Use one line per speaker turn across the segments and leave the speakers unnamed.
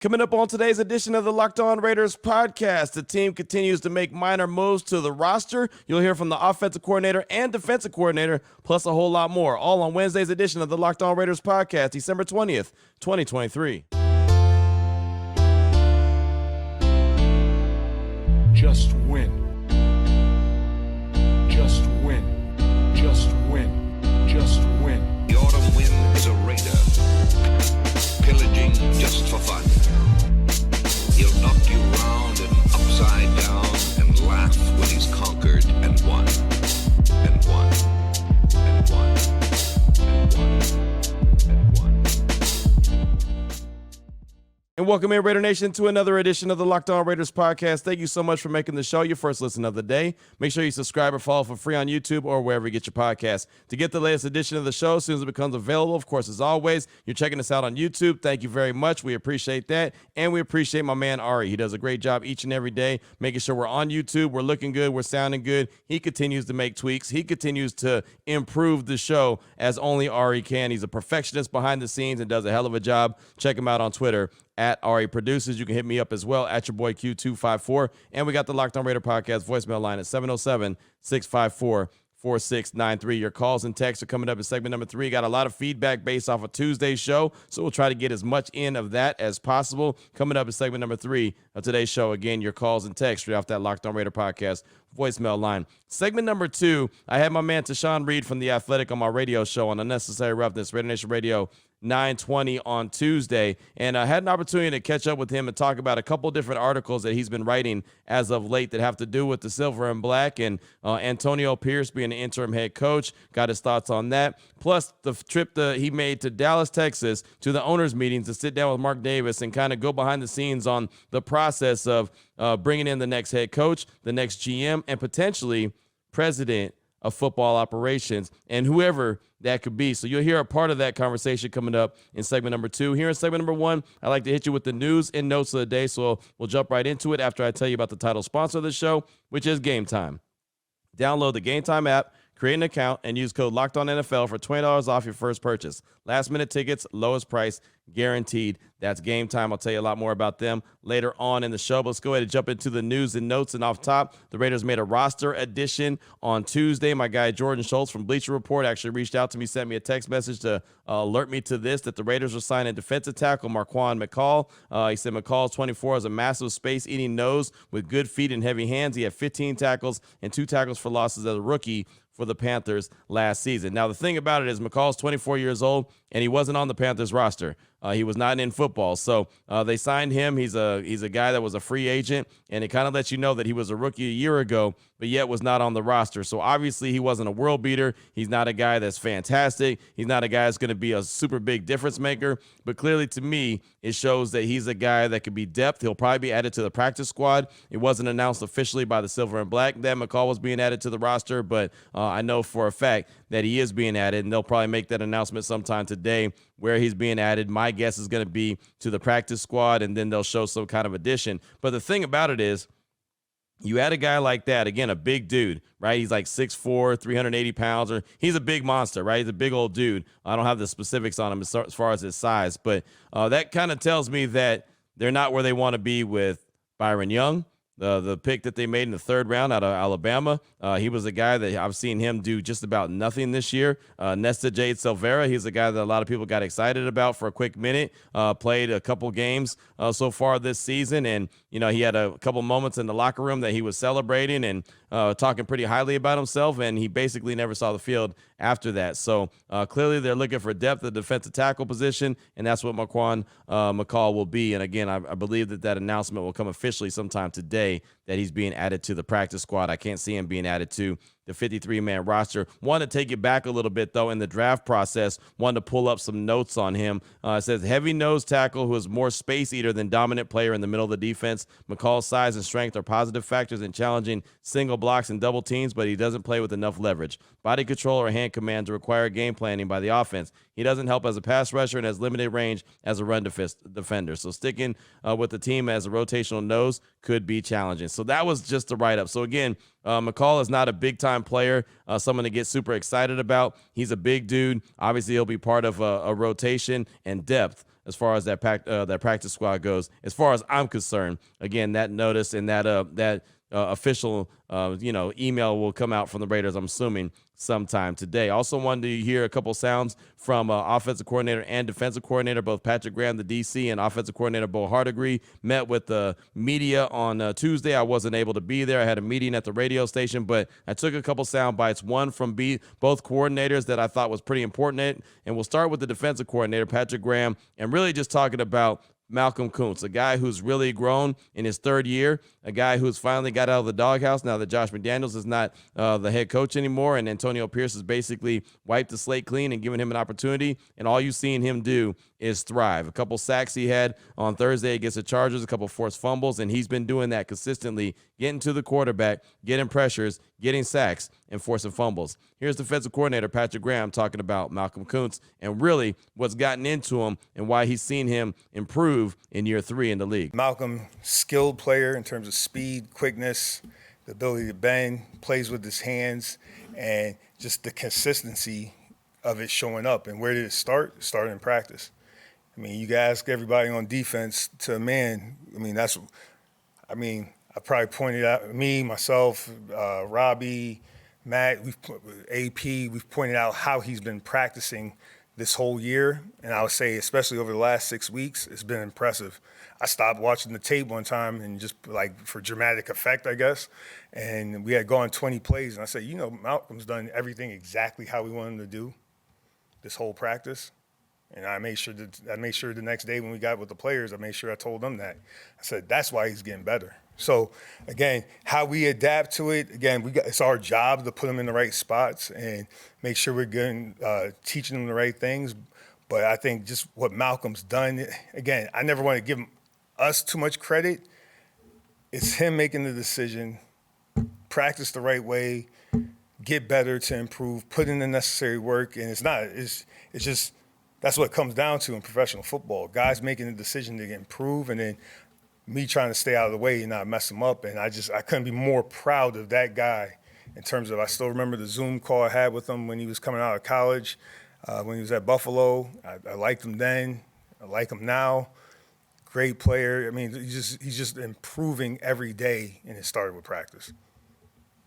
Coming up on today's edition of the Locked On Raiders podcast, the team continues to make minor moves to the roster. You'll hear from the offensive coordinator and defensive coordinator, plus a whole lot more, all on Wednesday's edition of the Locked On Raiders podcast, December 20th, 2023.
Just win. Just win. Just win. Just win.
The autumn wind is a raider, pillaging just for fun. He'll knock you round and upside down and laugh when he's conquered and won. And won. And won. And won. And won.
And welcome in, Raider Nation, to another edition of the Locked On Raiders podcast. Thank you so much for making the show your first listen of the day. Make sure you subscribe or follow for free on YouTube or wherever you get your podcasts. To get the latest edition of the show as soon as it becomes available, of course, as always, you're checking us out on YouTube. Thank you very much. We appreciate that. And we appreciate my man, Ari. He does a great job each and every day, making sure we're on YouTube, we're looking good, we're sounding good. He continues to make tweaks. He continues to improve the show as only Ari can. He's a perfectionist behind the scenes and does a hell of a job. Check him out on Twitter at Ari Producers. You can hit me up as well at your boy Q254. And we got the Locked On Raider podcast voicemail line at 707-654-4693. Your calls and texts are coming up in segment number 3. Got a lot of feedback based off of Tuesday's show, so we'll try to get as much in of that as possible. Coming up in segment number 3 of today's show, again, your calls and texts straight off that Locked On Raider podcast voicemail line. Segment number 2, I had my man Tashan Reed from The Athletic on my radio show on Unnecessary Roughness, Raider Nation Radio 920 on Tuesday, and I had an opportunity to catch up with him and talk about a couple different articles that he's been writing as of late that have to do with the silver and black and Antonio Pierce being the interim head coach. Got his thoughts on that, plus the trip that he made to Dallas, Texas to the owners meetings to sit down with Mark Davis and kind of go behind the scenes on the process of bringing in the next head coach, the next GM, and potentially president of football operations and whoever that could be. So you'll hear a part of that conversation coming up in segment number 2. Here in segment number 1, I like to hit you with the news and notes of the day. So we'll jump right into it after I tell you about the title sponsor of the show, which is Gametime. Download the Gametime app, create an account, and use code LOCKEDONNFL for $20 off your first purchase. Last-minute tickets, lowest price, guaranteed. That's Gametime. I'll tell you a lot more about them later on in the show. But let's go ahead and jump into the news and notes. And off top, the Raiders made a roster addition on Tuesday. My guy Jordan Schultz from Bleacher Report actually reached out to me, sent me a text message to alert me to this, that the Raiders are signing defensive tackle Marquand McCall. He said McCall's 24 has a massive space-eating nose with good feet and heavy hands. He had 15 tackles and 2 tackles for losses as a rookie for the Panthers last season. Now, the thing about it is McCall's 24 years old, and he wasn't on the Panthers roster. He was not in football. So they signed him. He's a guy that was a free agent, and it kind of lets you know that he was a rookie a year ago, but yet was not on the roster. So obviously he wasn't a world beater. He's not a guy that's fantastic. He's not a guy that's going to be a super big difference maker. But clearly to me, it shows that he's a guy that could be depth. He'll probably be added to the practice squad. It wasn't announced officially by the Silver and Black that McCall was being added to the roster, but I know for a fact that he is being added, and they'll probably make that announcement sometime today where he's being added. My guess is going to be to the practice squad, and then they'll show some kind of addition. But the thing about it is, you add a guy like that, again, a big dude, right? He's like 6'4", 380 pounds, or he's a big monster, right? He's a big old dude. I don't have the specifics on him as far as his size, but that kind of tells me that they're not where they want to be with Byron Young. The pick that they made in the 3rd round out of Alabama, he was a guy that I've seen him do just about nothing this year. Nesta Jade Silvera, he's a guy that a lot of people got excited about for a quick minute, played a couple games so far this season, and he had a couple moments in the locker room that he was celebrating and talking pretty highly about himself, and he basically never saw the field after that. So clearly they're looking for depth at the defensive tackle position, and that's what Marquand McCall will be. And again, I believe that announcement will come officially sometime today that he's being added to the practice squad. I can't see him being added to the 53-man roster. Want to take it back a little bit, though, in the draft process. Wanted to pull up some notes on him. It says, heavy nose tackle who is more space eater than dominant player in the middle of the defense. McCall's size and strength are positive factors in challenging single blocks and double teams, but he doesn't play with enough leverage. Body control or hand command to require game planning by the offense. He doesn't help as a pass rusher and has limited range as a run defender. So sticking with the team as a rotational nose could be challenging. So that was just the write-up. So again, McCall is not a big-time player, someone to get super excited about. He's a big dude. Obviously, he'll be part of a rotation and depth. as far as that practice squad goes. As far as I'm concerned, again, that notice and that official email will come out from the Raiders, I'm assuming, sometime today. Also wanted to hear a couple sounds from offensive coordinator and defensive coordinator. Both Patrick Graham, the DC, and offensive coordinator Bo Hardegree met with the media on Tuesday. I wasn't able to be there. I had a meeting at the radio station, but I took a couple sound bites, one from both coordinators that I thought was pretty important. And we'll start with the defensive coordinator, Patrick Graham, and really just talking about Malcolm Koonce, a guy who's really grown in his third year, a guy who's finally got out of the doghouse now that Josh McDaniels is not the head coach anymore, and Antonio Pierce has basically wiped the slate clean and given him an opportunity, and all you've seen him do is thrive. A couple sacks he had on Thursday against the Chargers, a couple forced fumbles, and he's been doing that consistently, getting to the quarterback, getting pressures, getting sacks, and forcing fumbles. Here's defensive coordinator Patrick Graham talking about Malcolm Koonce and really what's gotten into him and why he's seen him improve in year 3 in the league.
Malcolm, skilled player in terms of speed, quickness, the ability to bend, plays with his hands, and just the consistency of it showing up. And where did it start? It started in practice. I mean, you can ask everybody on defense to a man. I probably pointed out, me, myself, Robbie, Matt, AP, we've pointed out how he's been practicing this whole year. And I would say, especially over the last 6 weeks, it's been impressive. I stopped watching the tape one time and just for dramatic effect, I guess. And we had gone 20 plays. And I said, Malcolm's done everything exactly how we want him to do this whole practice. And I made sure the next day when we got with the players, I told them that. I said, that's why he's getting better. So, again, how we adapt to it, again, it's our job to put them in the right spots and make sure we're teaching them the right things. But I think just what Malcolm's done, again, I never want to give us too much credit. It's him making the decision, practice the right way, get better to improve, put in the necessary work. And it's just that's what it comes down to in professional football. Guys making the decision to improve, and then me trying to stay out of the way and not mess him up. And I couldn't be more proud of that guy in terms of, I still remember the Zoom call I had with him when he was coming out of college, when he was at Buffalo. I liked him then. I like him now. Great player. I mean, he's just improving every day, and it started with practice.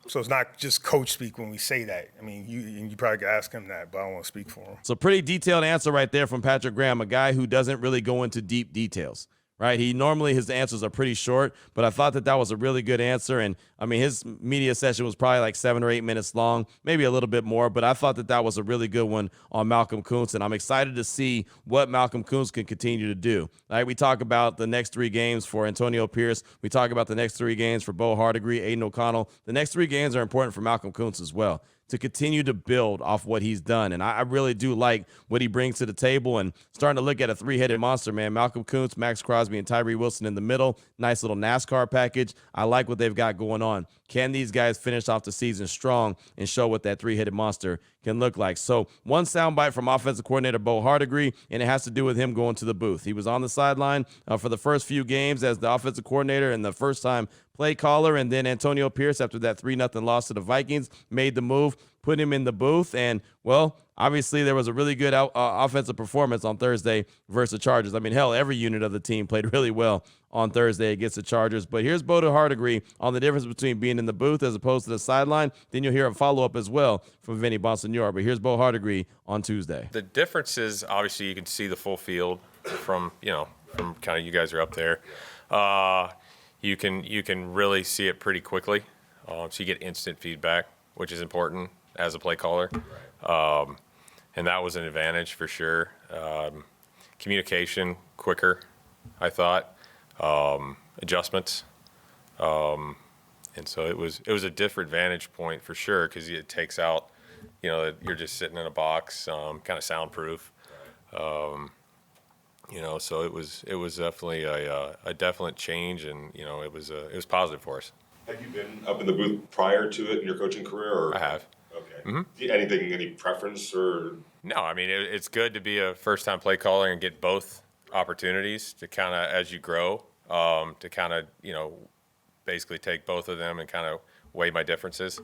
So it's not just coach speak when we say that. I mean, you probably could ask him that, but I don't want to speak for him.
So pretty detailed answer right there from Patrick Graham, a guy who doesn't really go into deep details, right? His answers are pretty short, but I thought that was a really good answer. And, I mean, his media session was probably like 7 or 8 minutes long, maybe a little bit more, but I thought that was a really good one on Malcolm Koonce, and I'm excited to see what Malcolm Koonce can continue to do. Right? We talk about the next 3 games for Antonio Pierce. We talk about the next 3 games for Bo Hardegree, Aiden O'Connell. The next 3 games are important for Malcolm Koonce as well, to continue to build off what he's done. And I really do like what he brings to the table, and starting to look at a 3-headed monster, man. Malcolm Koonce, Max Crosby, and Tyree Wilson in the middle. Nice little NASCAR package. I like what they've got going on. Can these guys finish off the season strong and show what that 3-headed monster can look like? So one soundbite from offensive coordinator Bo Hardegree, and it has to do with him going to the booth. He was on the sideline for the first few games as the offensive coordinator and the first-time play caller, and then Antonio Pierce, after that 3-0 loss to the Vikings, made the move, put him in the booth, and, well, obviously there was a really good offensive performance on Thursday versus the Chargers. I mean, hell, every unit of the team played really well on Thursday against the Chargers. But here's Bo Hardegree on the difference between being in the booth as opposed to the sideline. Then you'll hear a follow-up as well from Vinny Bonsignore. But here's Bo Hardegree on Tuesday.
The difference is, obviously, you can see the full field from kind of, you guys are up there. You can really see it pretty quickly. So you get instant feedback, which is important as a play caller. And that was an advantage for sure. Communication quicker, I thought. Adjustments. And so it was a different vantage point for sure, because it takes out, you're just sitting in a box, kind of soundproof. So it was definitely a definite change, and it was positive for us.
Have you been up in the booth prior to it in your coaching career? Or?
I have.
Okay.
Mm-hmm.
Any preference or?
No, I mean it's good to be a first-time play caller and get both opportunities to kind of, as you grow, to kind of basically take both of them and kind of weigh my differences.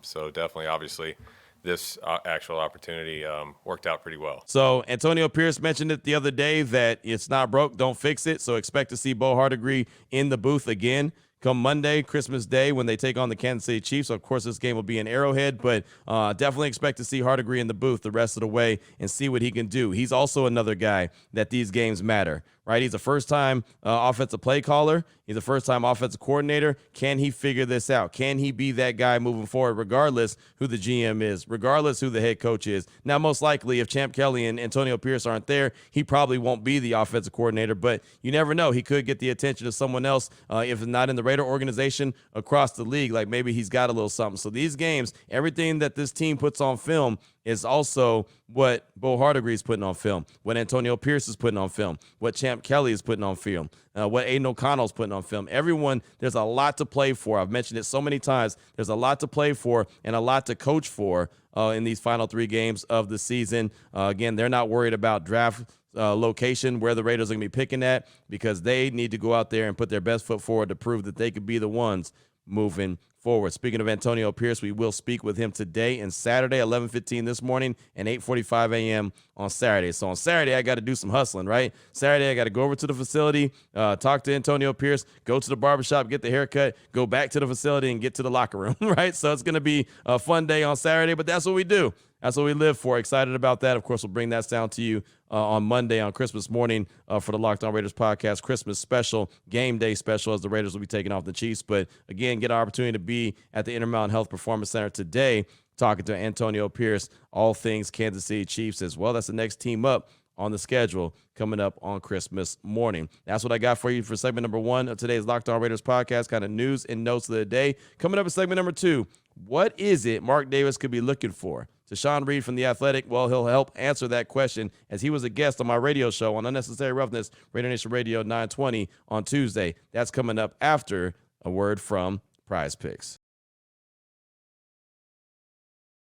So definitely, obviously, this actual opportunity worked out pretty well.
So Antonio Pierce mentioned it the other day that it's not broke, don't fix it. So expect to see Bo Hardegree in the booth again come Monday, Christmas Day, when they take on the Kansas City Chiefs. So of course, this game will be in Arrowhead, but definitely expect to see Hardegree in the booth the rest of the way and see what he can do. He's also another guy that these games matter, right? He's a first-time offensive play caller. He's a first-time offensive coordinator. Can he figure this out? Can he be that guy moving forward, regardless who the GM is, regardless who the head coach is? Now, most likely, if Champ Kelly and Antonio Pierce aren't there, he probably won't be the offensive coordinator, but you never know. He could get the attention of someone else, if not in the Raider organization, across the league. Like maybe he's got a little something. So these games, everything that this team puts on film is also what Bo Hardegree is putting on film, what Antonio Pierce is putting on film, what Champ Kelly is putting on film, what Aiden O'Connell is putting on film. Everyone, there's a lot to play for. I've mentioned it so many times. There's a lot to play for and a lot to coach for in these final 3 games of the season. Again, they're not worried about draft location, where the Raiders are going to be picking at, because they need to go out there and put their best foot forward to prove that they could be the ones moving forward. Speaking of Antonio Pierce, we will speak with him today and Saturday, 11:15 this morning and 8:45 a.m. on Saturday. So on Saturday, I got to do some hustling, right? Saturday, I got to go over to the facility, talk to Antonio Pierce, go to the barbershop, get the haircut, go back to the facility, and get to the locker room, right? So it's going to be a fun day on Saturday, but that's what we do. That's what we live for. Excited about that. Of course, we'll bring that sound to you on Monday on Christmas morning for the Locked On Raiders podcast, Christmas special, game day special, as the Raiders will be taking off the Chiefs. But again, get an opportunity to be at the Intermountain Health Performance Center today, talking to Antonio Pierce, all things Kansas City Chiefs as well. That's the next team up on the schedule coming up on Christmas morning. That's what I got for you for segment number 1 of today's Locked On Raiders podcast, kind of news and notes of the day. Coming up in segment number 2, what is it Mark Davis could be looking for? Tashan Reed from The Athletic, well, he'll help answer that question as he was a guest on my radio show on Unnecessary Roughness, Raider Nation Radio 920 on Tuesday. That's coming up after a word from PrizePicks.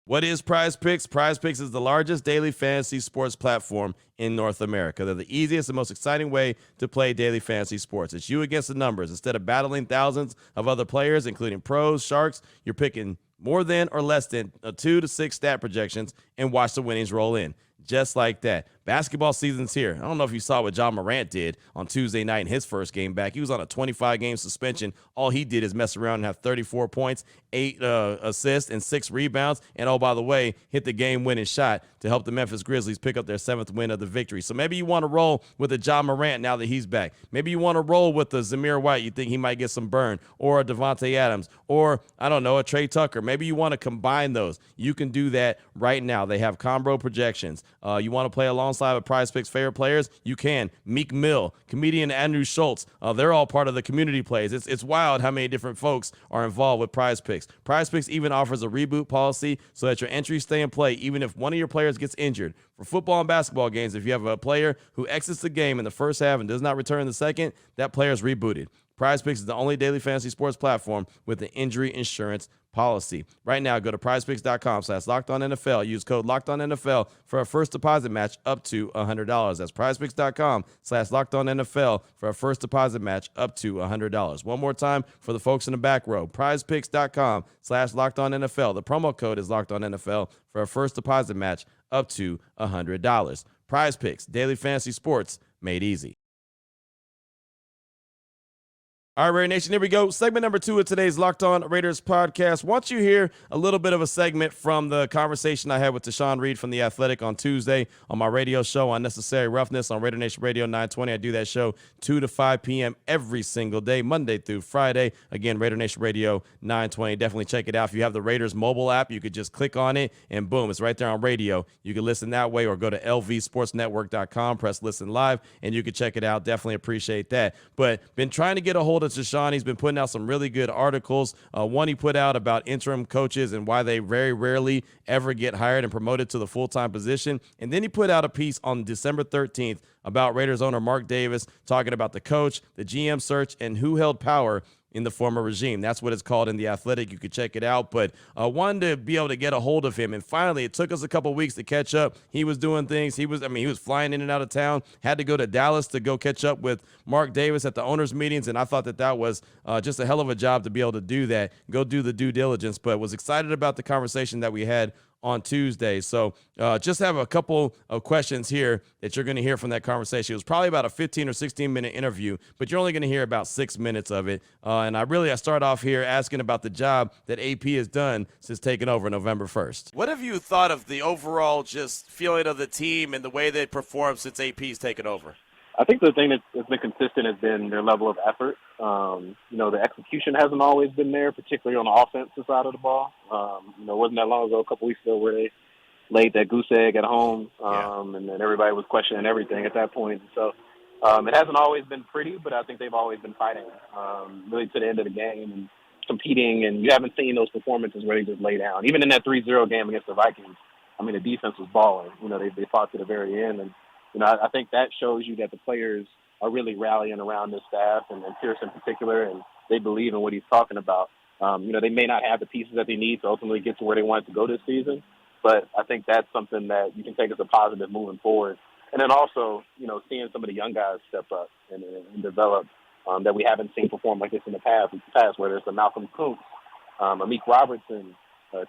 What is PrizePicks? PrizePicks is the largest daily fantasy sports platform in North America. They're the easiest and most exciting way to play daily fantasy sports. It's you against the numbers. Instead of battling thousands of other players, including pros, sharks, you're picking more than or less than 2 to 6 stat projections and watch the winnings roll in. Just like that. Basketball season's here. I don't know if you saw what John Morant did on Tuesday night in his first game back. He was on a 25-game suspension. All he did is mess around and have 34 points, 8 assists, and 6 rebounds. And, oh, by the way, hit the game-winning shot to help the Memphis Grizzlies pick up their 7th win of the victory. So maybe you want to roll with a John Morant now that he's back. Maybe you want to roll with a Zamir White. You think he might get some burn. Or a Devontae Adams. Or, I don't know, a Trey Tucker. Maybe you want to combine those. You can do that right now. They have combo projections. You want to play alongside with PrizePicks favorite players? You can. Meek Mill, comedian Andrew Schultz, they're all part of the community plays. It's wild how many different folks are involved with PrizePicks. PrizePicks even offers a reboot policy so that your entries stay in play even if one of your players gets injured. For football and basketball games, if you have a player who exits the game in the first half and does not return in the second, that player is rebooted. PrizePicks is the only daily fantasy sports platform with an injury insurance policy. Right now, go to prizepicks.com/LockedOnNFL. Use code LockedOnNFL for a first deposit match up to $100. That's prizepicks.com/LockedOnNFL for a first deposit match up to $100. One more time for the folks in the back row. prizepicks.com/LockedOnNFL. The promo code is LockedOnNFL for a first deposit match up to $100. PrizePicks, daily fantasy sports made easy. All right, Raider Nation, here we go. Segment number 2 of today's Locked On Raiders podcast. Want you hear a little bit of a segment from the conversation I had with Tashan Reed from The Athletic on Tuesday on my radio show, Unnecessary Roughness, on Raider Nation Radio 920. I do that show 2 to 5 p.m. every single day, Monday through Friday. Again, Raider Nation Radio 920. Definitely check it out. If you have the Raiders mobile app, you could just click on it, and boom, it's right there on radio. You can listen that way or go to lvsportsnetwork.com, press listen live, and you can check it out. Definitely appreciate that. But been trying to get a hold of Tashan. He's been putting out some really good articles. One he put out about interim coaches and why they very rarely ever get hired and promoted to the full-time position. And then he put out a piece on December 13th about Raiders owner Mark Davis, talking about the coach, the GM search, and who held power in the former regime. That's what it's called in The Athletic. You could check it out. But wanted to be able to get a hold of him. And finally, it took us a couple weeks to catch up. He was doing things. He was flying in and out of town. Had to go to Dallas to go catch up with Mark Davis at the owners' meetings. And I thought that was just a hell of a job to be able to do that, go do the due diligence. But was excited about the conversation that we had on Tuesday. So just have a couple of questions here that you're going to hear from that conversation. It was probably about a 15 or 16-minute interview, but you're only going to hear about 6 minutes of it. And I start off here asking about the job that AP has done since taking over November 1st. What have you thought of the overall just feeling of the team and the way they performed since AP's taken over?
I think the thing that's been consistent has been their level of effort. The execution hasn't always been there, particularly on the offensive side of the ball. It wasn't that long ago, a couple weeks ago, where they laid that goose egg at home, and then everybody was questioning everything at that point. So it hasn't always been pretty, but I think they've always been fighting really to the end of the game and competing. And you haven't seen those performances where they just lay down. Even in that 3-0 game against the Vikings, the defense was balling. They fought to the very end. And, I think that shows you that the players are really rallying around this staff and Pierce in particular, and they believe in what he's talking about. They may not have the pieces that they need to ultimately get to where they want to go this season, but I think that's something that you can take as a positive moving forward. And then also, seeing some of the young guys step up and develop that we haven't seen perform like this in the past, whether it's a Malcolm Kuntz, Amik Robertson,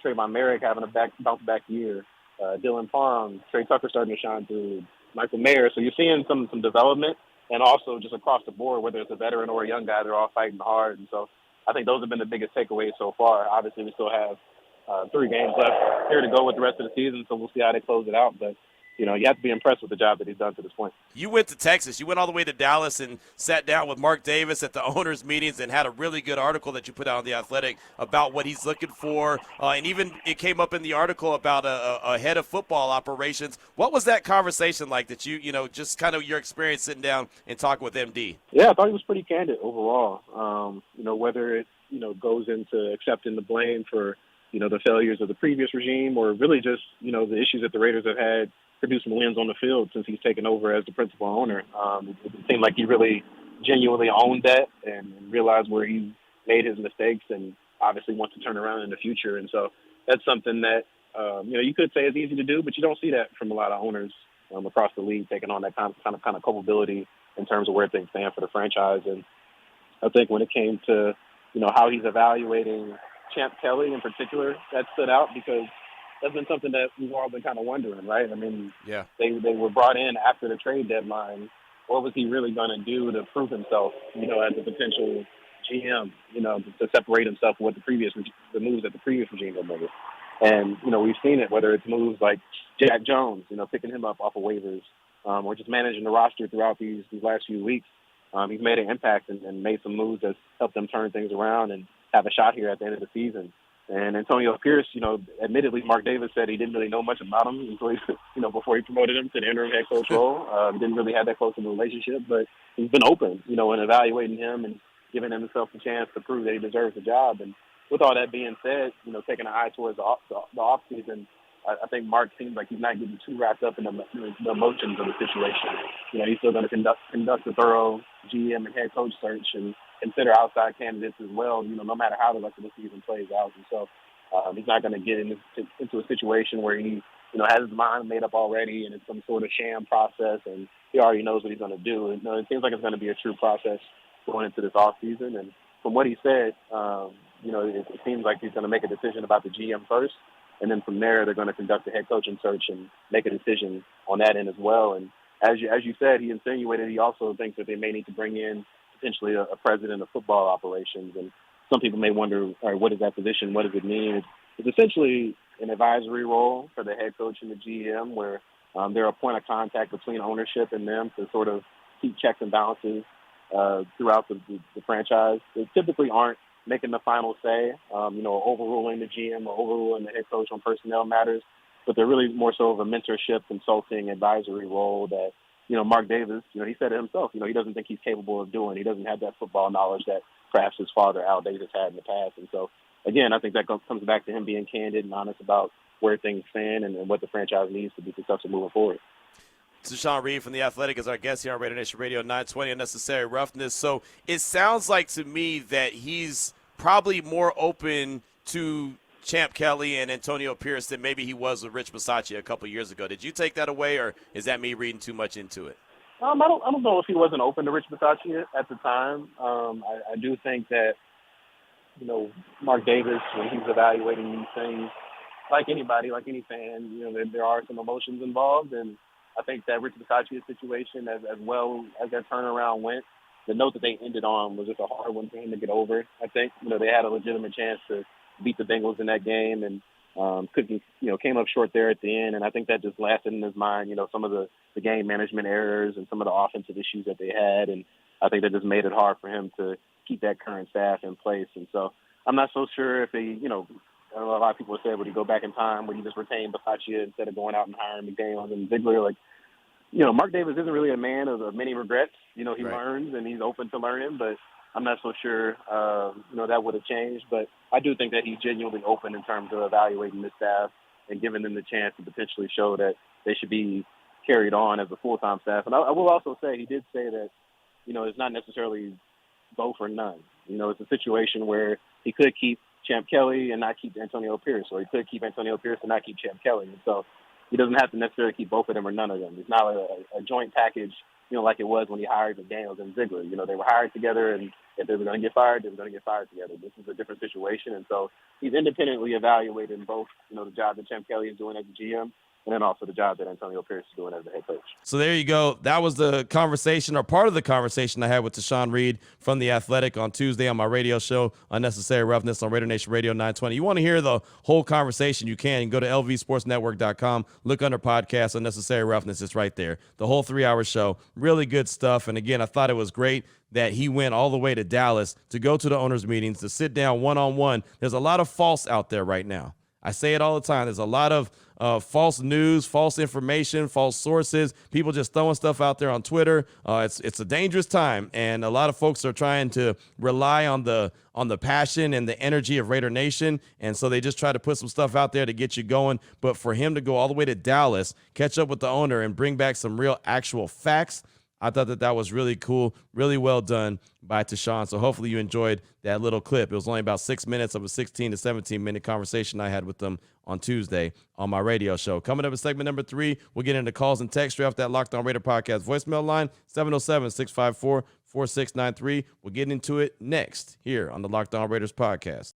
Trayvon Merrick having a bounce-back year, Dylan Parham, Trey Tucker starting to shine through, Michael Mayer. So you're seeing some development, and also just across the board, whether it's a veteran or a young guy, they're all fighting hard. And so I think those have been the biggest takeaways so far. Obviously, we still have 3 games left here to go with the rest of the season, so we'll see how they close it out. But, you have to be impressed with the job that he's done to this point.
You went to Texas. You went all the way to Dallas and sat down with Mark Davis at the owners' meetings and had a really good article that you put out on The Athletic about what he's looking for. And even it came up in the article about a head of football operations. What was that conversation like that just kind of your experience sitting down and talking with MD?
Yeah, I thought he was pretty candid overall. Whether it, goes into accepting the blame for, the failures of the previous regime or really just, the issues that the Raiders have had producing wins on the field since he's taken over as the principal owner. It seemed like he really genuinely owned that and realized where he made his mistakes and obviously wants to turn around in the future. And so that's something that, you could say is easy to do, but you don't see that from a lot of owners across the league taking on that kind of culpability in terms of where things stand for the franchise. And I think when it came to, how he's evaluating Champ Kelly in particular, that stood out because that's been something that we've all been kind of wondering, right? They were brought in after the trade deadline. What was he really going to do to prove himself, as a potential GM, to separate himself from what the moves that the previous regime had made? And, we've seen it, whether it's moves like Jack Jones, picking him up off of waivers, or just managing the roster throughout these last few weeks. He's made an impact and made some moves that helped them turn things around and have a shot here at the end of the season. And Antonio Pierce, admittedly, Mark Davis said he didn't really know much about him until before he promoted him to the interim head coach role. Didn't really have that close of a relationship, but he's been open, in evaluating him and giving himself a chance to prove that he deserves the job. And with all that being said, taking an eye towards the off season, I think Mark seems like he's not getting too wrapped up in the emotions of the situation. He's still going to conduct a thorough GM and head coach search and consider outside candidates as well, no matter how the rest of the season plays out. And so he's not going to get into a situation where he, has his mind made up already and it's some sort of sham process and he already knows what he's going to do. And, it seems like it's going to be a true process going into this off season. And from what he said, it seems like he's going to make a decision about the GM first. And then from there, they're going to conduct a head coaching search and make a decision on that end as well. And as you said, he insinuated he also thinks that they may need to bring in potentially a president of football operations. And some people may wonder, all right, what is that position? What does it mean? It's essentially an advisory role for the head coach and the GM where they're a point of contact between ownership and them to sort of keep checks and balances throughout the franchise. They typically aren't making the final say, overruling the GM or overruling the head coach on personnel matters, but they're really more so of a mentorship, consulting, advisory role that, Mark Davis, he said it himself, he doesn't think he's capable of doing. He doesn't have that football knowledge that perhaps his father, Al Davis, had in the past. And so, again, I think that comes back to him being candid and honest about where things stand and what the franchise needs to be successful moving forward.
Tashan Reed from The Athletic is our guest here on Raider Nation Radio 920, Unnecessary Roughness. So it sounds like to me that he's probably more open to Champ Kelly and Antonio Pierce than maybe he was with Rich Bisaccia a couple years ago. Did you take that away, or is that me reading too much into it?
I don't know if he wasn't open to Rich Bisaccia at the time. I do think that, Mark Davis, when he's evaluating these things, like anybody, like any fan, there are some emotions involved. And I think that Rich Bisaccia's situation, as well as that turnaround went, the note that they ended on was just a hard one for him to get over. I think, they had a legitimate chance to beat the Bengals in that game and couldn't, came up short there at the end. And I think that just lasted in his mind, some of the game management errors and some of the offensive issues that they had. And I think that just made it hard for him to keep that current staff in place. And so I'm not so sure if they, I know a lot of people have said, would he go back in time? Would he just retain Bisaccia instead of going out and hiring McDaniels and Ziegler? Like, Mark Davis isn't really a man of many regrets. He
Right.
learns and he's open to learning, but I'm not so sure, that would have changed. But I do think that he's genuinely open in terms of evaluating the staff and giving them the chance to potentially show that they should be carried on as a full-time staff. And I will also say, he did say that, it's not necessarily both or none. It's a situation where he could keep Champ Kelly and not keep Antonio Pierce, or he could keep Antonio Pierce and not keep Champ Kelly. And so he doesn't have to necessarily keep both of them or none of them. It's not a joint package, like it was when he hired McDaniels and Ziegler. They were hired together, and if they were going to get fired, they were going to get fired together. This is a different situation. And so he's independently evaluating both, the job that Champ Kelly is doing as a GM, and then also the job that Antonio Pierce is doing as the head coach.
So there you go. That was the conversation, or part of the conversation I had with Tashan Reed from The Athletic on Tuesday on my radio show, Unnecessary Roughness on Raider Nation Radio 920. You want to hear the whole conversation, you can go to lvsportsnetwork.com, look under podcast, Unnecessary Roughness. It's right there. The whole 3-hour show. Really good stuff. And again, I thought it was great that he went all the way to Dallas to go to the owners' meetings, to sit down one-on-one. There's a lot of false out there right now. I say it all the time. There's a lot of false news, false information, false sources, people just throwing stuff out there on Twitter. It's a dangerous time, and a lot of folks are trying to rely on the passion and the energy of Raider Nation, and so they just try to put some stuff out there to get you going. But for him to go all the way to Dallas, catch up with the owner, and bring back some real actual facts, I thought that was really cool, really well done by Tashan. So hopefully you enjoyed that little clip. It was only about 6 minutes of a 16 to 17-minute conversation I had with them on Tuesday on my radio show. Coming up in segment number 3, we'll get into calls and text straight off that Locked On Raider podcast voicemail line, 707-654-4693. We'll get into it next here on the Locked On Raiders podcast.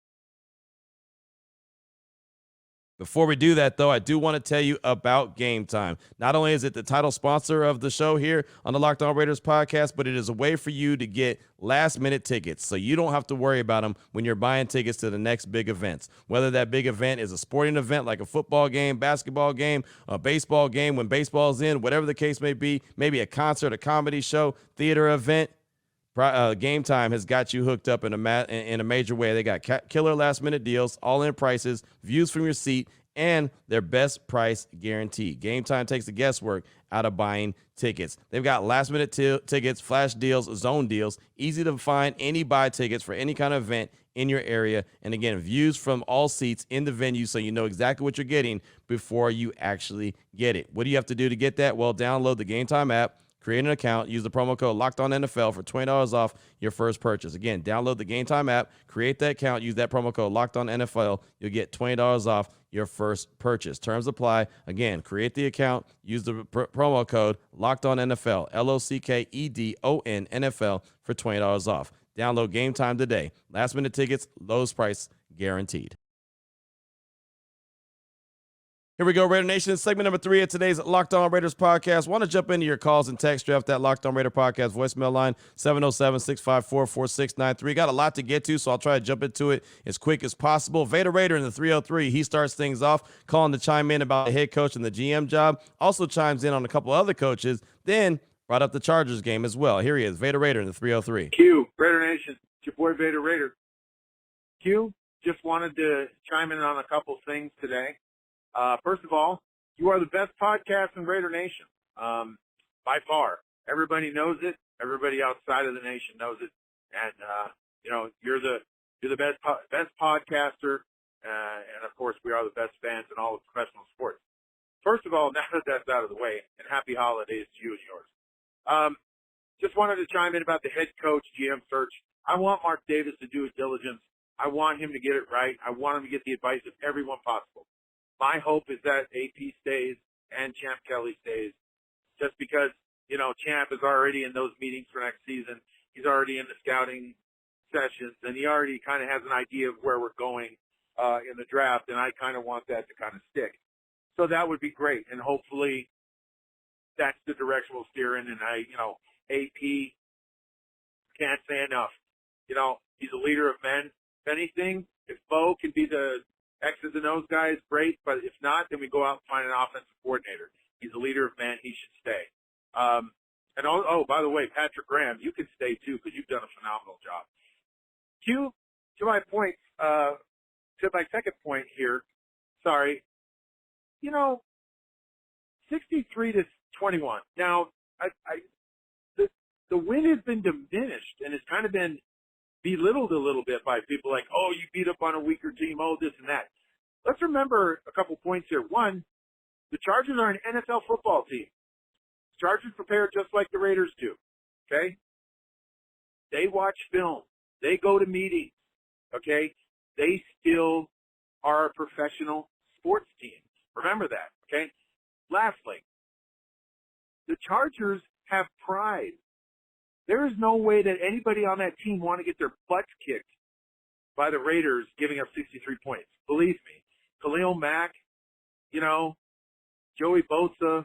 Before we do that, though, I do want to tell you about Gametime. Not only is it the title sponsor of the show here on the Locked On Raiders podcast, but it is a way for you to get last-minute tickets, so you don't have to worry about them when you're buying tickets to the next big events. Whether that big event is a sporting event like a football game, basketball game, a baseball game when baseball's in, whatever the case may be, maybe a concert, a comedy show, theater event, Gametime has got you hooked up in a major way. They got killer last-minute deals, all-in prices, views from your seat, and their best price guarantee. Gametime takes the guesswork out of buying tickets. They've got last-minute tickets, flash deals, zone deals, easy to find any buy tickets for any kind of event in your area. And again, views from all seats in the venue, so you know exactly what you're getting before you actually get it. What do you have to do to get that? Well, download the Gametime app, create an account, use the promo code LOCKEDONNFL for $20 off your first purchase. Again, download the Gametime app, create that account, use that promo code LOCKEDONNFL. You'll get $20 off your first purchase. Terms apply. Again, create the account, use the promo code LOCKEDONNFL, LOCKEDON NFL for $20 off. Download Gametime today. Last minute tickets, lowest price guaranteed. Here we go, Raider Nation. Segment number 3 of today's Locked On Raiders podcast. Want to jump into your calls and text draft that Locked On Raider podcast voicemail line, 707-654-4693. Got a lot to get to, so I'll try to jump into it as quick as possible. Vader Raider in the 303, he starts things off, calling to chime in about the head coach and the GM job. Also chimes in on a couple other coaches, then brought up the Chargers game as well. Here he is, Vader Raider in the 303.
Q, Raider Nation, it's your boy Vader Raider. Q, just wanted to chime in on a couple things today. First of all, you are the best podcast in Raider Nation, by far. Everybody knows it. Everybody outside of the nation knows it. And, you're the best podcaster. And of course, we are the best fans in all of professional sports. First of all, now that that's out of the way, and happy holidays to you and yours. Just wanted to chime in about the head coach GM search. I want Mark Davis to do his diligence. I want him to get it right. I want him to get the advice of everyone possible. My hope is that AP stays and Champ Kelly stays, just because, Champ is already in those meetings for next season. He's already in the scouting sessions, and he already kind of has an idea of where we're going. in the draft, and I kind of want that to kind of stick. So that would be great, and hopefully that's the direction we'll steer in. And AP can't say enough. He's a leader of men. If anything, if Bo can be the X's and O's guy, is great. But if not, then we go out and find an offensive coordinator. He's a leader of men. He should stay. By the way, Patrick Graham, you can stay too because you've done a phenomenal job. To my point, to my second point here, sorry, 63-21. Now, the win has been diminished and it's kind of been belittled a little bit by people like, oh, you beat up on a weaker team, oh, this and that. Let's remember a couple points here. One, the Chargers are an NFL football team. Chargers prepare just like the Raiders do, okay? They watch film. They go to meetings, okay? They still are a professional sports team. Remember that, okay? Lastly, the Chargers have pride. There is no way that anybody on that team want to get their butts kicked by the Raiders giving up 63 points. Believe me. Khalil Mack, Joey Bosa,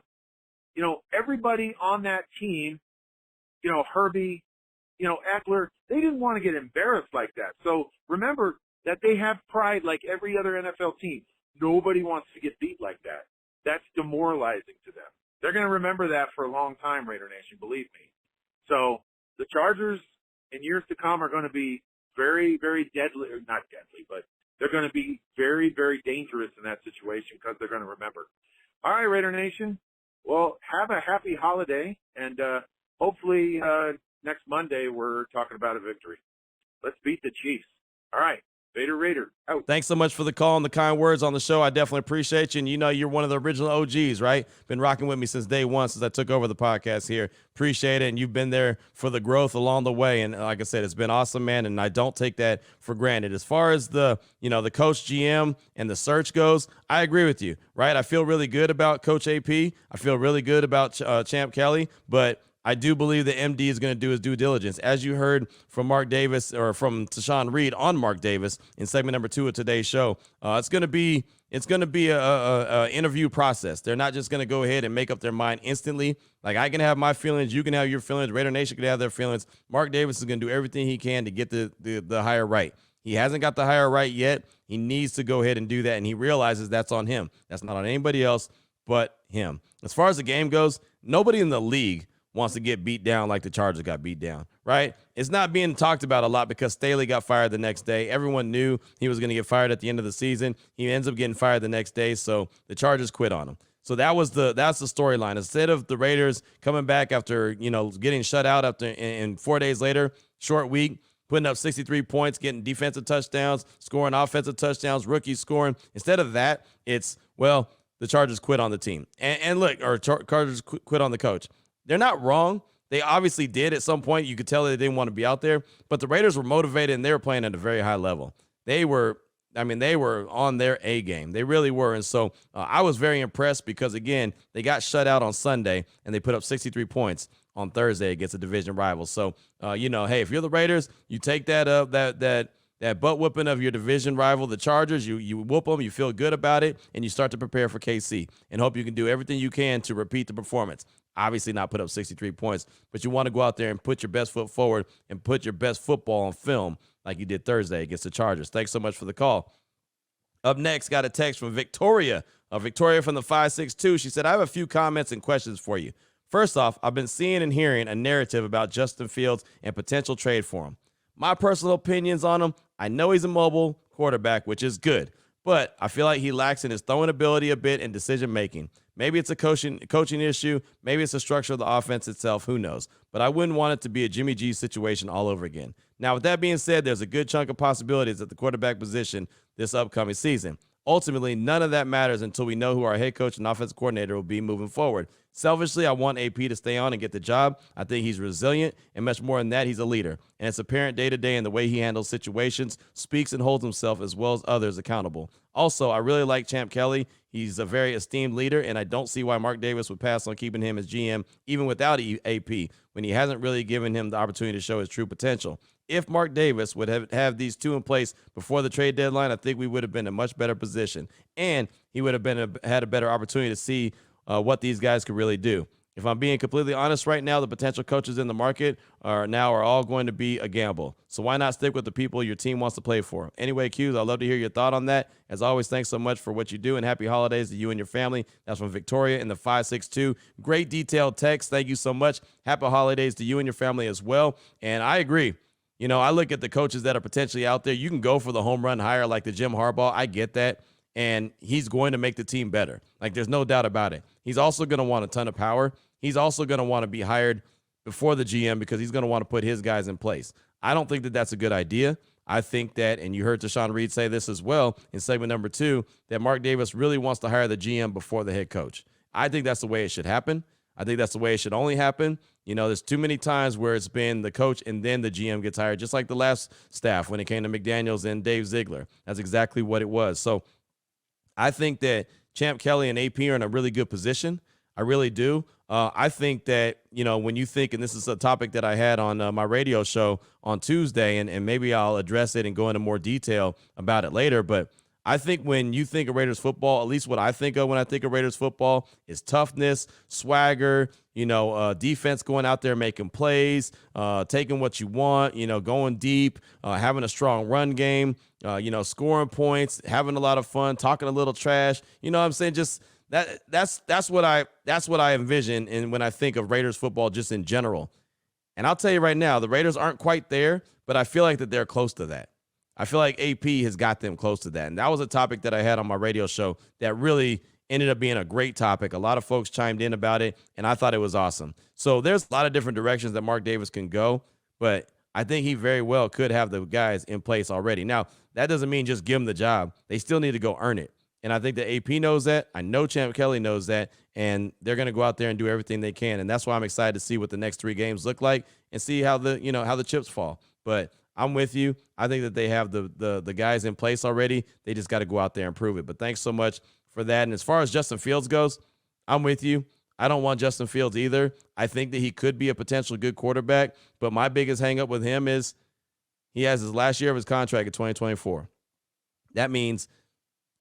everybody on that team, Herbie, Eckler, they didn't want to get embarrassed like that. So remember that they have pride like every other NFL team. Nobody wants to get beat like that. That's demoralizing to them. They're going to remember that for a long time, Raider Nation, believe me. So the Chargers in years to come are going to be very, very deadly, or not deadly, but they're going to be very, very dangerous in that situation because they're going to remember. All right, Raider Nation. Well, have a happy holiday, and hopefully next Monday we're talking about a victory. Let's beat the Chiefs. All right, Vader Raider, out.
Thanks so much for the call and the kind words on the show. I definitely appreciate you. And you're one of the original OGs, right? Been rocking with me since day one, since I took over the podcast here. Appreciate it. And you've been there for the growth along the way. And like I said, it's been awesome, man. And I don't take that for granted. As far as the coach GM and the search goes, I agree with you, right? I feel really good about Coach AP. I feel really good about Champ Kelly, but I do believe the MD is going to do his due diligence. As you heard from Mark Davis, or from Tashan Reed on Mark Davis in segment number 2 of today's show, it's going to be a interview process. They're not just going to go ahead and make up their mind instantly. Like, I can have my feelings, you can have your feelings, Raider Nation can have their feelings. Mark Davis is going to do everything he can to get the hire right. He hasn't got the hire right yet. He needs to go ahead and do that, and he realizes that's on him. That's not on anybody else but him. As far as the game goes, nobody in the league wants to get beat down like the Chargers got beat down, right? It's not being talked about a lot because Staley got fired the next day. Everyone knew he was going to get fired at the end of the season. He ends up getting fired the next day, so the Chargers quit on him. So that's the storyline. Instead of the Raiders coming back after, getting shut out and 4 days later, short week, putting up 63 points, getting defensive touchdowns, scoring offensive touchdowns, rookies scoring. Instead of that, it's, the Chargers quit on the team. And look, Chargers quit on the coach. They're not wrong. They obviously did at some point. You could tell they didn't want to be out there, but the Raiders were motivated and they were playing at a very high level. They were on their A game. They really were. And so I was very impressed because, again, they got shut out on Sunday and they put up 63 points on Thursday against a division rival. So, hey, if you're the Raiders, you take that butt whooping of your division rival, the Chargers, you whoop them, you feel good about it, and you start to prepare for KC and hope you can do everything you can to repeat the performance. Obviously not put up 63 points, but you want to go out there and put your best foot forward and put your best football on film like you did Thursday against the Chargers. Thanks so much for the call. Up next, got a text from Victoria. Victoria from the 562. She said, I have a few comments and questions for you. First off, I've been seeing and hearing a narrative about Justin Fields and potential trade for him. My personal opinions on him, I know he's a mobile quarterback, which is good, but I feel like he lacks in his throwing ability a bit and decision-making. Maybe it's a coaching issue. Maybe it's the structure of the offense itself. Who knows? But I wouldn't want it to be a Jimmy G situation all over again. Now, with that being said, there's a good chunk of possibilities at the quarterback position this upcoming season. Ultimately, none of that matters until we know who our head coach and offensive coordinator will be moving forward. Selfishly, I want AP to stay on and get the job. I think he's resilient, and much more than that, he's a leader. And it's apparent day to day in the way he handles situations, speaks and holds himself as well as others accountable. Also, I really like Champ Kelly. He's a very esteemed leader, and I don't see why Mark Davis would pass on keeping him as GM even without AP when he hasn't really given him the opportunity to show his true potential. If Mark Davis would have these two in place before the trade deadline, I think we would have been in a much better position, and he would have had a better opportunity to see what these guys could really do. If I'm being completely honest right now, the potential coaches in the market are all going to be a gamble. So why not stick with the people your team wants to play for? Anyway, Q's, I'd love to hear your thought on that. As always, thanks so much for what you do, and happy holidays to you and your family. That's from Victoria in the 562. Great detailed text. Thank you so much. Happy holidays to you and your family as well. And I agree. You know, I look at the coaches that are potentially out there. You can go for the home run hire like the Jim Harbaugh. I get that. And he's going to make the team better. Like, there's no doubt about it. He's also going to want a ton of power. He's also going to want to be hired before the GM because he's going to want to put his guys in place. I don't think that that's a good idea. I think that, and you heard Tashan Reed say this as well in segment number 2, that Mark Davis really wants to hire the GM before the head coach. I think that's the way it should happen. I think that's the way it should only happen. You know, there's too many times where it's been the coach and then the GM gets hired, just like the last staff when it came to McDaniels and Dave Ziegler. That's exactly what it was. So I think that Champ Kelly and AP are in a really good position. I really do. I think that, you know, when you think, and this is a topic that I had on my radio show on Tuesday, and maybe I'll address it and go into more detail about it later, but I think when you think of Raiders football, at least what I think of when I think of Raiders football is toughness, swagger, you know, defense going out there making plays, taking what you want, you know, going deep, having a strong run game, you know, scoring points, having a lot of fun, talking a little trash. You know what I'm saying? Just that's what I envision and when I think of Raiders football just in general. And I'll tell you right now, the Raiders aren't quite there, but I feel like that they're close to that. I feel like AP has got them close to that. And that was a topic that I had on my radio show that really ended up being a great topic. A lot of folks chimed in about it, and I thought it was awesome. So there's a lot of different directions that Mark Davis can go, but I think he very well could have the guys in place already. Now, that doesn't mean just give them the job. They still need to go earn it. And I think that AP knows that. I know Champ Kelly knows that, and they're going to go out there and do everything they can. And that's why I'm excited to see what the next 3 games look like and see how the chips fall. But I'm with you. I think that they have the guys in place already. They just got to go out there and prove it. But thanks so much for that. And as far as Justin Fields goes, I'm with you. I don't want Justin Fields either. I think that he could be a potential good quarterback. But my biggest hang up with him is he has his last year of his contract in 2024. That means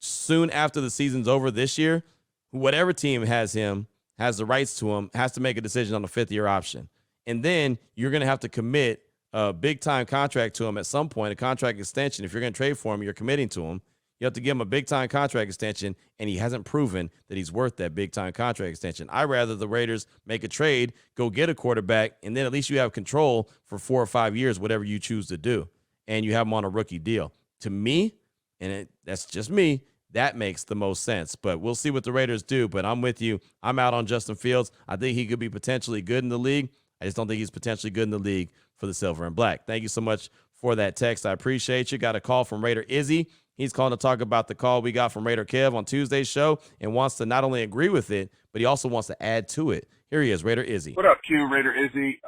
soon after the season's over this year, whatever team has him, has the rights to him, has to make a decision on a 5th-year option. And then you're going to have to commit a big-time contract to him at some point, a contract extension. If you're going to trade for him, you're committing to him. You have to give him a big-time contract extension, and he hasn't proven that he's worth that big-time contract extension. I'd rather the Raiders make a trade, go get a quarterback, and then at least you have control for 4 or 5 years, whatever you choose to do, and you have him on a rookie deal. To me, and that's just me, that makes the most sense. But we'll see what the Raiders do. But I'm with you. I'm out on Justin Fields. I think he could be potentially good in the league. I just don't think he's potentially good in the league for the silver and black. Thank you so much for that text. I appreciate you. Got a call from Raider Izzy. He's calling to talk about the call we got from Raider Kev on Tuesday's show and wants to not only agree with it, but he also wants to add to it. Here he is, Raider Izzy.
What up, Q? Raider Izzy.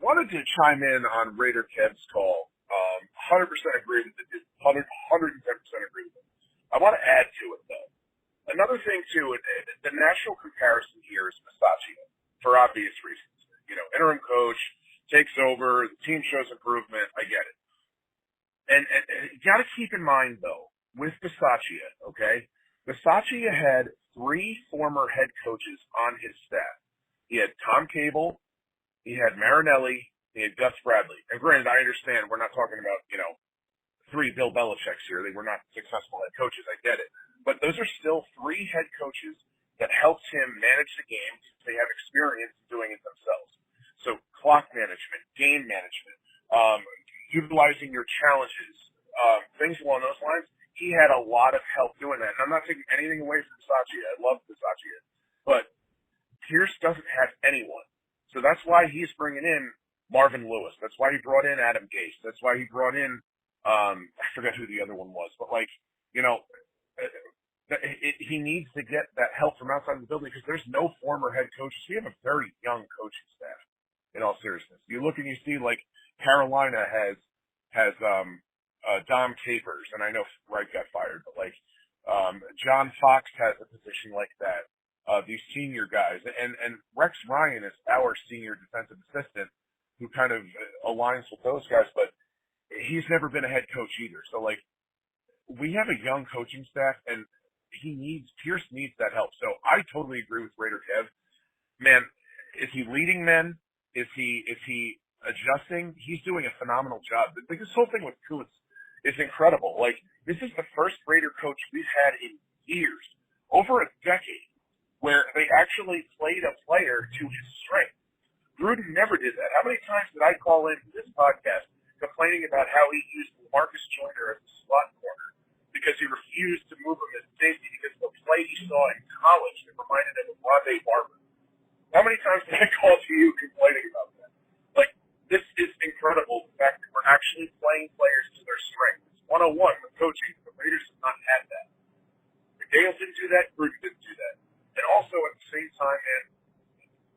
Wanted to chime in on Raider Kev's call. 100% agree with it. 110% agree with it. I want to add to it, though. Another thing, too, the national comparison here is Bisaccia, for obvious reasons. You know, interim coach takes over, the team shows improvement. I get it. And you got to keep in mind, though, with Bisaccia, okay, Bisaccia had 3 former head coaches on his staff. He had Tom Cable, he had Marinelli, he had Gus Bradley. And granted, I understand we're not talking about, 3 Bill Belichick's here. They were not successful head coaches. I get it. But those are still 3 head coaches that helped him manage the game. They have experience doing it themselves. So clock management, game management, utilizing your challenges, things along those lines. He had a lot of help doing that. And I'm not taking anything away from Bisaccia. I love Bisaccia. But Pierce doesn't have anyone. So that's why he's bringing in Marvin Lewis. That's why he brought in Adam Gase. That's why he brought in I forget who the other one was, but he needs to get that help from outside of the building because there's no former head coaches. We have a very young coaching staff, in all seriousness. You look and you see, like, Carolina has Dom Capers, and I know Wright got fired, but, like, John Fox has a position like that. These senior guys. And Rex Ryan is our senior defensive assistant who kind of aligns with those guys, but he's never been a head coach either. So, like, we have a young coaching staff, and Pierce needs that help. So I totally agree with Raider Kev. Man, is he leading men? Is he adjusting? He's doing a phenomenal job. Like, this whole thing with Kuntz is incredible. Like, this is the first Raider coach we've had in years, over a decade, where they actually played a player to his strength. Gruden never did that. How many times did I call into this podcast complaining about how he used Marcus Joyner as a slot corner because he refused to move him as safety because of the play he saw in college that reminded him of Rondé Barber? How many times did I call to you complaining about that? Like, this is incredible, the fact that we're actually playing players to their strength. It's 101 with coaching. The Raiders have not had that. McDaniels didn't do that. Gruden didn't do that. And also, at the same time, man,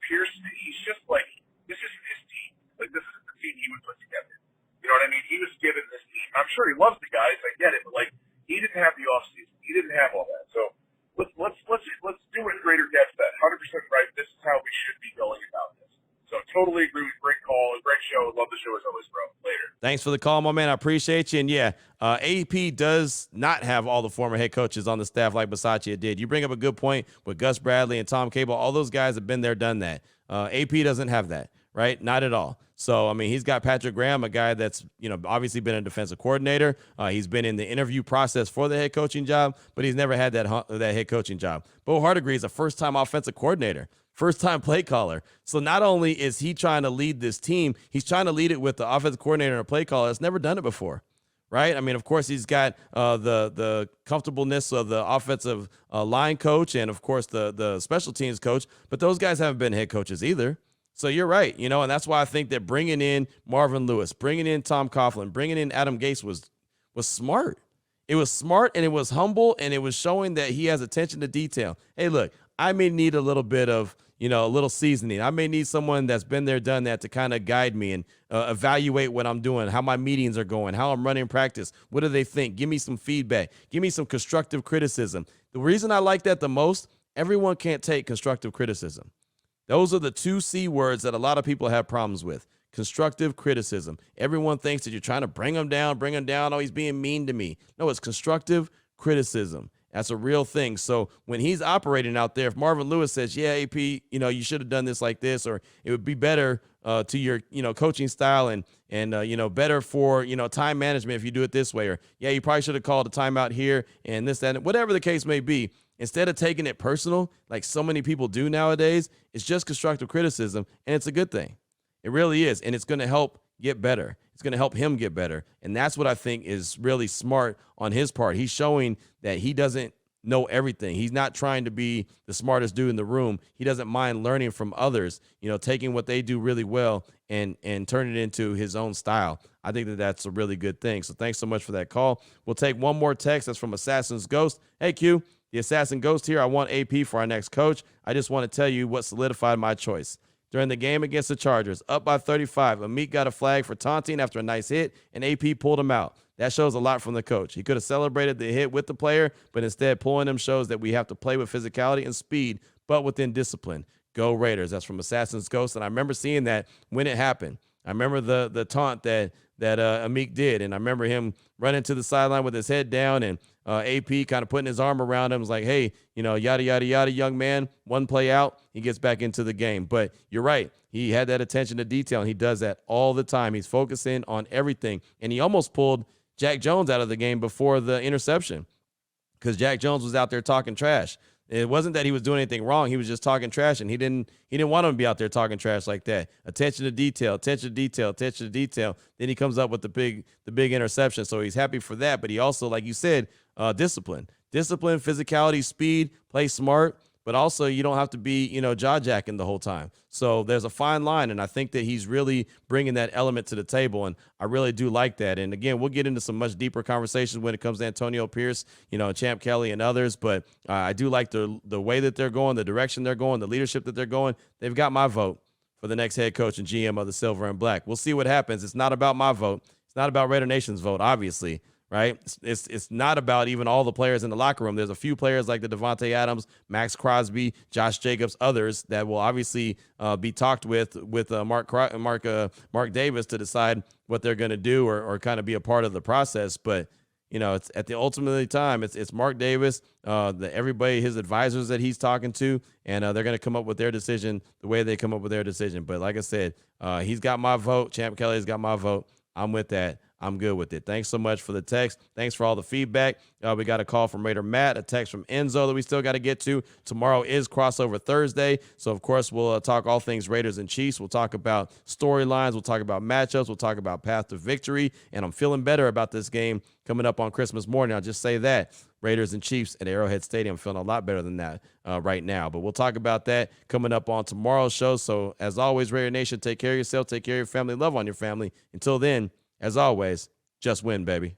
Pierce, he's just like, this isn't his team. Like, this isn't the team he would put together. You know what I mean? He was given this team. I'm sure he loves the guys. I get it. But, like, he didn't have the offseason. He didn't have all that. So let's do what Raider gets that. 100% right. This is how we should be going about this. So totally agree with great call. Great show. Love the show as always, bro. Later.
Thanks for the call, my man. I appreciate you. And yeah, AP does not have all the former head coaches on the staff like Bisaccia did. You bring up a good point with Gus Bradley and Tom Cable. All those guys have been there, done that. AP doesn't have that, right? Not at all. So, I mean, he's got Patrick Graham, a guy that's, obviously been a defensive coordinator. He's been in the interview process for the head coaching job, but he's never had that head coaching job. Bo Hardegree is a first-time offensive coordinator, first-time play caller. So not only is he trying to lead this team, he's trying to lead it with the offensive coordinator and a play caller that's never done it before, right? I mean, of course, he's got the comfortableness of the offensive line coach and, of course, the special teams coach, but those guys haven't been head coaches either. So you're right, and that's why I think that bringing in Marvin Lewis, bringing in Tom Coughlin, bringing in Adam Gase was smart. It was smart, and it was humble, and it was showing that he has attention to detail. Hey, look, I may need a little bit of, a little seasoning. I may need someone that's been there, done that to kind of guide me and evaluate what I'm doing, how my meetings are going, how I'm running practice. What do they think? Give me some feedback. Give me some constructive criticism. The reason I like that the most, everyone can't take constructive criticism. Those are the two C words that a lot of people have problems with. Constructive criticism. Everyone thinks that you're trying to bring them down. Oh, he's being mean to me. No, it's constructive criticism. That's a real thing. So when he's operating out there, if Marvin Lewis says, yeah, AP, you should have done this like this, or it would be better to your, coaching style and better for, time management if you do it this way, or yeah, you probably should have called a timeout here and this, that, and whatever the case may be. Instead of taking it personal, like so many people do nowadays, it's just constructive criticism, and it's a good thing. It really is, and it's going to help get better. It's going to help him get better, and that's what I think is really smart on his part. He's showing that he doesn't know everything. He's not trying to be the smartest dude in the room. He doesn't mind learning from others, taking what they do really well and turning it into his own style. I think that that's a really good thing. So thanks so much for that call. We'll take one more text. That's from Assassin's Ghost. Hey, Q. The Assassin Ghost here. I want AP for our next coach. I just want to tell you what solidified my choice. During the game against the Chargers, up by 35, Amik got a flag for taunting after a nice hit, and AP pulled him out. That shows a lot from the coach. He could have celebrated the hit with the player, but instead pulling him shows that we have to play with physicality and speed, but within discipline. Go Raiders. That's from Assassin's Ghost, and I remember seeing that when it happened. I remember the taunt that Amik did, and I remember him running to the sideline with his head down, and AP kind of putting his arm around him, was like, hey, yada, yada, yada, young man, one play out, he gets back into the game. But you're right. He had that attention to detail, and he does that all the time. He's focusing on everything, and he almost pulled Jack Jones out of the game before the interception because Jack Jones was out there talking trash. It wasn't that he was doing anything wrong. He was just talking trash, and he didn't want him to be out there talking trash like that. Attention to detail, attention to detail, attention to detail. Then he comes up with the big interception, so he's happy for that. But he also, like you said, discipline, physicality, speed, play smart. but also you don't have to be, jaw-jacking the whole time. So there's a fine line, and I think that he's really bringing that element to the table, and I really do like that. And again, we'll get into some much deeper conversations when it comes to Antonio Pierce, Champ Kelly and others, but I do like the way that they're going, the direction they're going, the leadership that they're going. They've got my vote for the next head coach and GM of the Silver and Black. We'll see what happens. It's not about my vote. It's not about Raider Nation's vote, obviously, right? It's not about even all the players in the locker room. There's a few players like the Devontae Adams, Max Crosby, Josh Jacobs, others that will obviously be talked with Mark Davis to decide what they're going to do or kind of be a part of the process. But it's at the ultimately time, it's Mark Davis, everybody, his advisors that he's talking to, and they're going to come up with their decision the way they come up with their decision. But like I said, he's got my vote. Champ Kelly's got my vote. I'm with that. I'm good with it. Thanks so much for the text. Thanks for all the feedback. We got a call from Raider Matt, a text from Enzo that we still got to get to. Tomorrow is Crossover Thursday. So, of course, we'll talk all things Raiders and Chiefs. We'll talk about storylines. We'll talk about matchups. We'll talk about path to victory. And I'm feeling better about this game coming up on Christmas morning. I'll just say that. Raiders and Chiefs at Arrowhead Stadium. Feeling a lot better than that right now. But we'll talk about that coming up on tomorrow's show. So, as always, Raider Nation, take care of yourself. Take care of your family. Love on your family. Until then, as always, just win, baby.